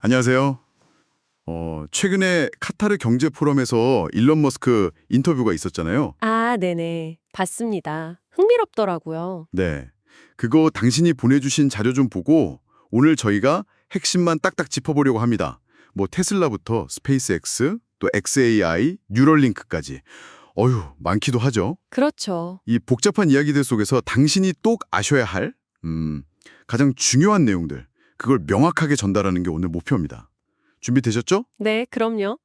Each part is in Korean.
안녕하세요. 최근에 카타르 경제 포럼에서 일론 머스크 인터뷰가 있었잖아요. 아, 네네. 봤습니다. 흥미롭더라고요. 네. 그거 당신이 보내주신 자료 좀 보고 오늘 저희가 핵심만 딱딱 짚어보려고 합니다. 뭐 테슬라부터 스페이스X, 또 XAI, 뉴럴링크까지. 어휴, 많기도 하죠. 그렇죠. 이 복잡한 이야기들 속에서 당신이 꼭 아셔야 할 가장 중요한 내용들, 그걸 명확하게 전달하는 게 오늘 목표입니다. 준비되셨죠? 네, 그럼요.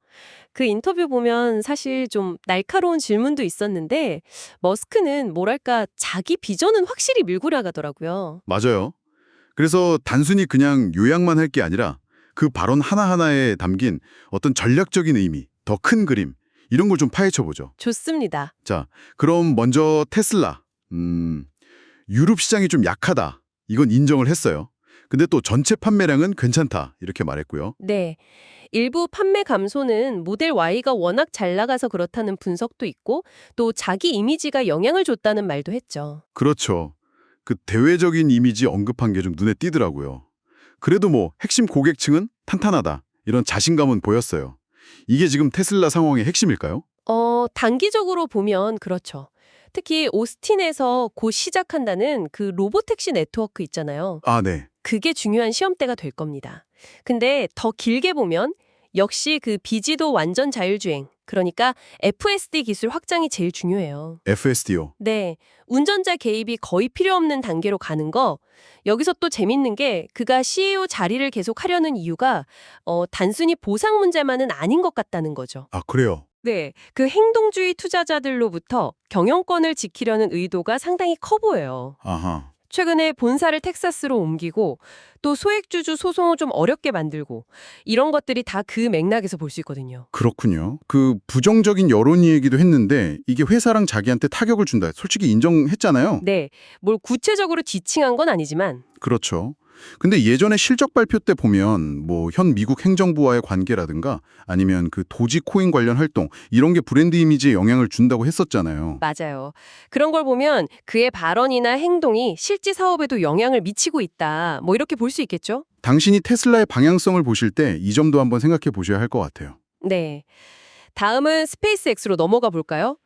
그 인터뷰 보면 사실 좀 날카로운 질문도 있었는데 머스크는 뭐랄까 자기 비전은 확실히 밀고 나가더라고요. 맞아요. 그래서 단순히 그냥 요약만 할 게 아니라 그 발언 하나하나에 담긴 어떤 전략적인 의미, 더 큰 그림, 이런 걸 좀 파헤쳐보죠. 좋습니다. 자, 그럼 먼저 테슬라. 유럽 시장이 좀 약하다. 이건 인정을 했어요. 근데 또 전체 판매량은 괜찮다. 이렇게 말했고요. 네. 일부 판매 감소는 모델 Y가 워낙 잘 나가서 그렇다는 분석도 있고 또 자기 이미지가 영향을 줬다는 말도 했죠. 그렇죠. 그 대외적인 이미지 언급한 게 좀 눈에 띄더라고요. 그래도 뭐 핵심 고객층은 탄탄하다. 이런 자신감은 보였어요. 이게 지금 테슬라 상황의 핵심일까요? 단기적으로 보면 그렇죠. 특히 오스틴에서 곧 시작한다는 그 로보택시 네트워크 있잖아요. 아, 네. 그게 중요한 시험대가 될 겁니다. 근데 더 길게 보면 역시 그 비지도 완전 자율주행, 그러니까 FSD 기술 확장이 제일 중요해요. FSD요. 네, 운전자 개입이 거의 필요 없는 단계로 가는 거. 여기서 또 재밌는 게 그가 CEO 자리를 계속 하려는 이유가 단순히 보상 문제만은 아닌 것 같다는 거죠. 아, 그래요. 네, 그 행동주의 투자자들로부터 경영권을 지키려는 의도가 상당히 커 보여요. 아하. 최근에 본사를 텍사스로 옮기고 또 소액주주 소송을 좀 어렵게 만들고 이런 것들이 다 그 맥락에서 볼 수 있거든요. 그렇군요. 그 부정적인 여론 얘기도 했는데 이게 회사랑 자기한테 타격을 준다. 솔직히 인정했잖아요. 네, 뭘 구체적으로 지칭한 건 아니지만 그렇죠. 근데 예전에 실적 발표 때 보면 뭐 현 미국 행정부와의 관계라든가 아니면 그 도지코인 관련 활동 이런 게 브랜드 이미지에 영향을 준다고 했었잖아요. 맞아요. 그런 걸 보면 그의 발언이나 행동이 실제 사업에도 영향을 미치고 있다. 뭐 이렇게 볼 수 있겠죠? 당신이 테슬라의 방향성을 보실 때 이 점도 한번 생각해 보셔야 할 것 같아요. 네. 다음은 스페이스X로 넘어가 볼까요?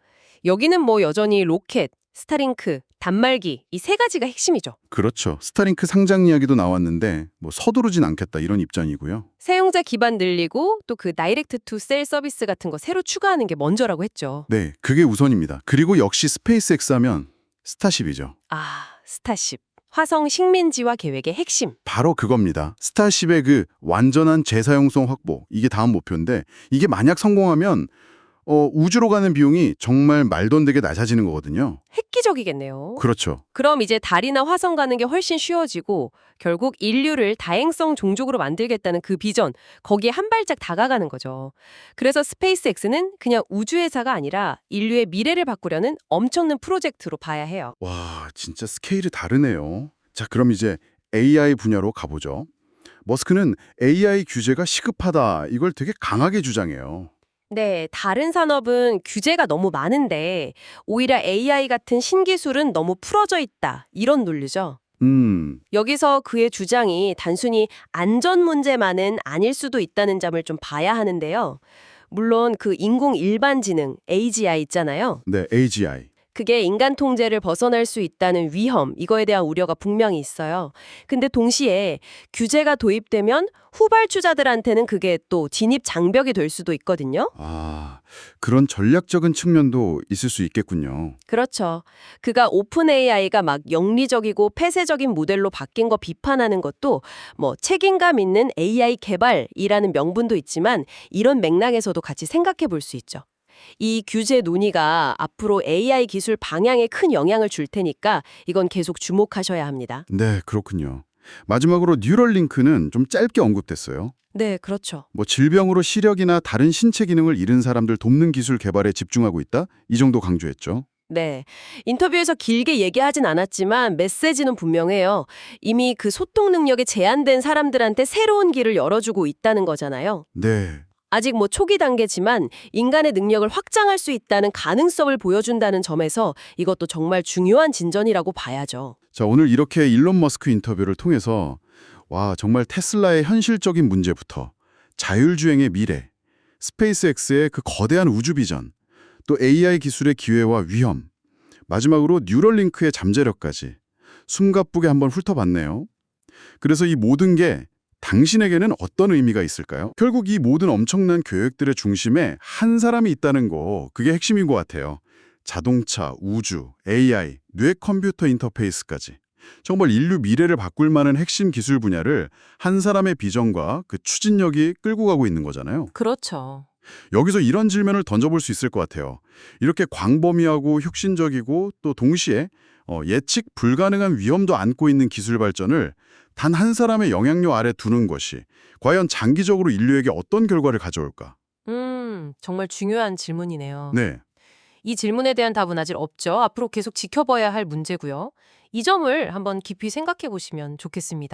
여기는 뭐 여전히 로켓, 스타링크, 단말기 이 세 가지가 핵심이죠. 그렇죠. 스타링크 상장 이야기도 나왔는데 뭐 서두르진 않겠다 이런 입장이고요. 사용자 기반 늘리고 또 그 다이렉트 투 셀 서비스 같은 거 새로 추가하는 게 먼저라고 했죠. 네, 그게 우선입니다. 그리고 역시 스페이스X 하면 스타쉽이죠. 아, 스타쉽. 화성 식민지화 계획의 핵심. 바로 그겁니다. 스타쉽의 그 완전한 재사용성 확보, 이게 다음 목표인데 이게 만약 성공하면 우주로 가는 비용이 정말 말도 안 되게 낮아지는 거거든요. 획기적이겠네요. 그렇죠. 그럼 이제 달이나 화성 가는 게 훨씬 쉬워지고 결국 인류를 다행성 종족으로 만들겠다는 그 비전, 거기에 한 발짝 다가가는 거죠. 그래서 스페이스X는 그냥 우주회사가 아니라 인류의 미래를 바꾸려는 엄청난 프로젝트로 봐야 해요. 와, 진짜 스케일이 다르네요. 자, 그럼 이제 AI 분야로 가보죠. 머스크는 AI 규제가 시급하다, 이걸 되게 강하게 주장해요. 네, 다른 산업은 규제가 너무 많은데 오히려 AI 같은 신기술은 너무 풀어져 있다. 이런 논리죠. 여기서 그의 주장이 단순히 안전 문제만은 아닐 수도 있다는 점을 좀 봐야 하는데요. 물론 그 인공 일반지능 AGI 있잖아요. 네, AGI. 그게 인간 통제를 벗어날 수 있다는 위험, 이거에 대한 우려가 분명히 있어요. 근데 동시에 규제가 도입되면 후발주자들한테는 그게 또 진입 장벽이 될 수도 있거든요. 아, 그런 전략적인 측면도 있을 수 있겠군요. 그렇죠. 그가 오픈 AI가 막 영리적이고 폐쇄적인 모델로 바뀐 거 비판하는 것도 뭐 책임감 있는 AI 개발이라는 명분도 있지만 이런 맥락에서도 같이 생각해 볼 수 있죠. 이 규제 논의가 앞으로 AI 기술 방향에 큰 영향을 줄 테니까 이건 계속 주목하셔야 합니다. 네, 그렇군요. 마지막으로 뉴럴링크는 좀 짧게 언급됐어요. 네, 그렇죠. 뭐 질병으로 시력이나 다른 신체 기능을 잃은 사람들 돕는 기술 개발에 집중하고 있다? 이 정도 강조했죠. 네. 인터뷰에서 길게 얘기하진 않았지만 메시지는 분명해요. 이미 그 소통 능력이 제한된 사람들한테 새로운 길을 열어주고 있다는 거잖아요. 네. 아직 뭐 초기 단계지만 인간의 능력을 확장할 수 있다는 가능성을 보여준다는 점에서 이것도 정말 중요한 진전이라고 봐야죠. 자, 오늘 이렇게 일론 머스크 인터뷰를 통해서 와, 정말 테슬라의 현실적인 문제부터 자율주행의 미래, 스페이스X의 그 거대한 우주 비전, 또 AI 기술의 기회와 위험, 마지막으로 뉴럴링크의 잠재력까지 숨가쁘게 한번 훑어봤네요. 그래서 이 모든 게 당신에게는 어떤 의미가 있을까요? 결국 이 모든 엄청난 계획들의 중심에 한 사람이 있다는 거, 그게 핵심인 것 같아요. 자동차, 우주, AI, 뇌 컴퓨터 인터페이스까지. 정말 인류 미래를 바꿀 만한 핵심 기술 분야를 한 사람의 비전과 그 추진력이 끌고 가고 있는 거잖아요. 그렇죠. 여기서 이런 질문을 던져볼 수 있을 것 같아요. 이렇게 광범위하고 혁신적이고 또 동시에 예측 불가능한 위험도 안고 있는 기술 발전을 단 한 사람의 영향력 아래 두는 것이 과연 장기적으로 인류에게 어떤 결과를 가져올까? 정말 중요한 질문이네요. 네. 이 질문에 대한 답은 아직 없죠. 앞으로 계속 지켜봐야 할 문제고요. 이 점을 한번 깊이 생각해 보시면 좋겠습니다.